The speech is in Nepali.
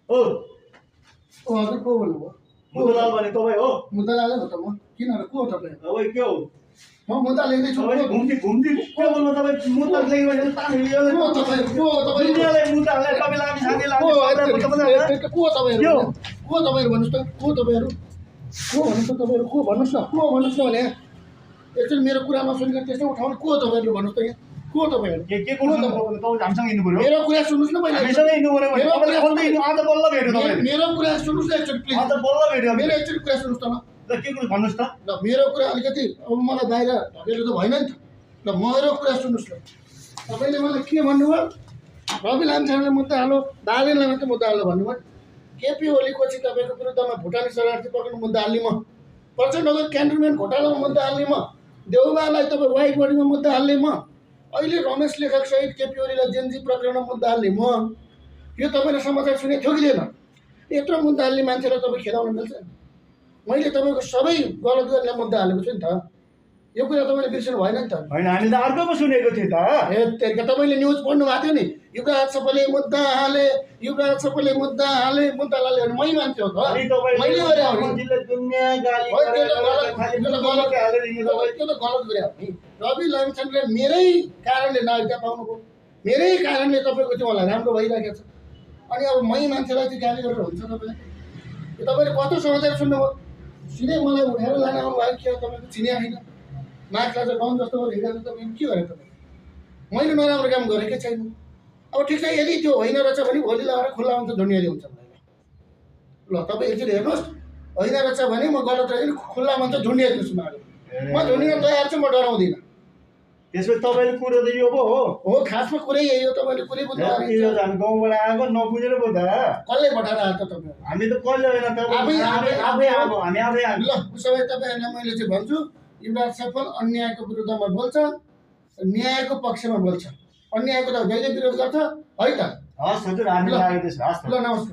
हो हजुर को बोल्नुभयो? मुद्दालाल भने तपाईँ हो? मुद्दालालै हो त म। किन र को हो तपाईँ? तपाईँ के हो? म मुद्दा लेख्दैछु। तपाईँ घुम्ती घुम्ती के बोल्नु तपाईँ मुद्दा लेख्यो भने तान्यो को तपाईँ? को तपाईँ? दुनियाँलाई मुद्दा हाल्ने तपाईँलाई हामी साथी लाग्ने को तपाईँलाई तपाईँहरू? को तपाईँहरू भन्नुहोस् त? को तपाईँहरू? को भन्नुहोस् त तपाईँहरू? को भन्नुहोस् न? को भन्नुहोस् न भने एकचोटि मेरो कुरा नसुनेर त्यस्तै उठाउनु। को तपाईँहरू भन्नुहोस् त यहाँ? को तपाईँहरू? के को तपाईँ हामीसँग हिँड्नु पर्यो? मेरो कुरा सुन्नुहोस् न पहिला। हामीसँग हिँड्नु पर्यो भने तपाईँले खोल्दै हिँड्नु आज बल्ल भेट्यो तपाईँ। मेरो कुरा सुन्नुहोस् न एकचोटि प्लिज। आज बल्ल भेट्यो मेरो एकचोटि कुरा सुन्नुहोस् त ल। ल के कुरा भन्नुहोस् त? ल मेरो कुरा अलिकति अब मलाई बाहिर ढकेल्नु त भएन नि त। ल मेरो कुरा सुन्नुहोस् न। तपाईँले मलाई के भन्नुभयो? रवि लामिछानेले मुद्दा हालो, दाहालले मात्रै मुद्दा हाल्नु भन्नुभयो। केपी ओलीको चाहिँ तपाईँको विरुद्धमा भुटानी शरणार्थी पक्राउनु मुद्दा हाल्ने म, प्रचण्डको क्यान्टोनमेन्ट घोटालामा मुद्दा हाल्ने म, देउबालाई तपाईँ वाइट बडीमा मुद्दा हाल्ने म, अहिले रमेश लेखक सहित केपी ओलीलाई जेनजी प्रकरणमा मुद्दा हाल्ने म। यो तपाईँले समाचार सुनेको थियो कि थिएन? यत्रो मुद्दा हाल्ने मान्छेलाई तपाईँ खेदाउनु मिल्छ? मैले तपाईँको सबै गलत गर्ने मुद्दा हालेको छु नि त। यो कुरा तपाईँले बिर्सनु भएन नि त। होइन हामी त अर्को सुनेको थियो त। त्यतिका तपाईँले न्युज पढ्नु भएको थियो नि, युवराज सबैले मुद्दा हाले, युवराज सबैले मुद्दा हाले, मुद्दा हाले भने मै मान्छे हो त। मैले गरे हो नि। त्यो त गलत गरे हो नि। रवि लामिछानेले मेरै कारणले नागरिकता पाउनुभयो, मेरै कारणले तपाईँको चाहिँ मलाई राम्रो भइरहेको छ। अनि अब मै मान्छेलाई चाहिँ गाली गरेर हुन्छ तपाईँले? तपाईँले कस्तो समाचार सुन्नुभयो? सिधै मलाई उठाएर लान आउनु भयो कि तपाईँको चिनिया होइन? माछा चाहिँ गाउँ जस्तो गरेर हिँडेर तपाईँ के गरेँ? तपाईँ मैले नराम्रो काम गरेकै छैन। अब ठिक छ, यदि त्यो होइन रहेछ भने भोलि लगाएर खुल्ला हुन्छ, झुन्डियाली हुन्छ भनेर। ल तपाईँ एकचोटि हेर्नुहोस्, होइन रहेछ भने म गलत रहेछ खुल्ला भन्छ, झुन्डियाइदिनुहोस् मलाई। म झुन्डिन तयार छु, म डराउँदिनँ। त्यसपछि तपाईँले कुरो त यो पो हो। खासमा कुरै यही हो। तपाईँले कुरै बुझ्नु हामी गाउँबाट आएको नबुझेर पो त। कसले पठाएर आएको त तपाईँ? हामी त कसले होइन आफै आएको, हामी आफै आएको। ल उसो भए तपाईँहरूलाई मैले चाहिँ भन्छु, युवराज सफल अन्यायको विरुद्धमा बोल्छ, न्यायको पक्षमा बोल्छ। अन्यायको त जहिले विरोध गर्छ है त। हस् हजुर, हामी लागेको छ। हस् ल नमस्कार।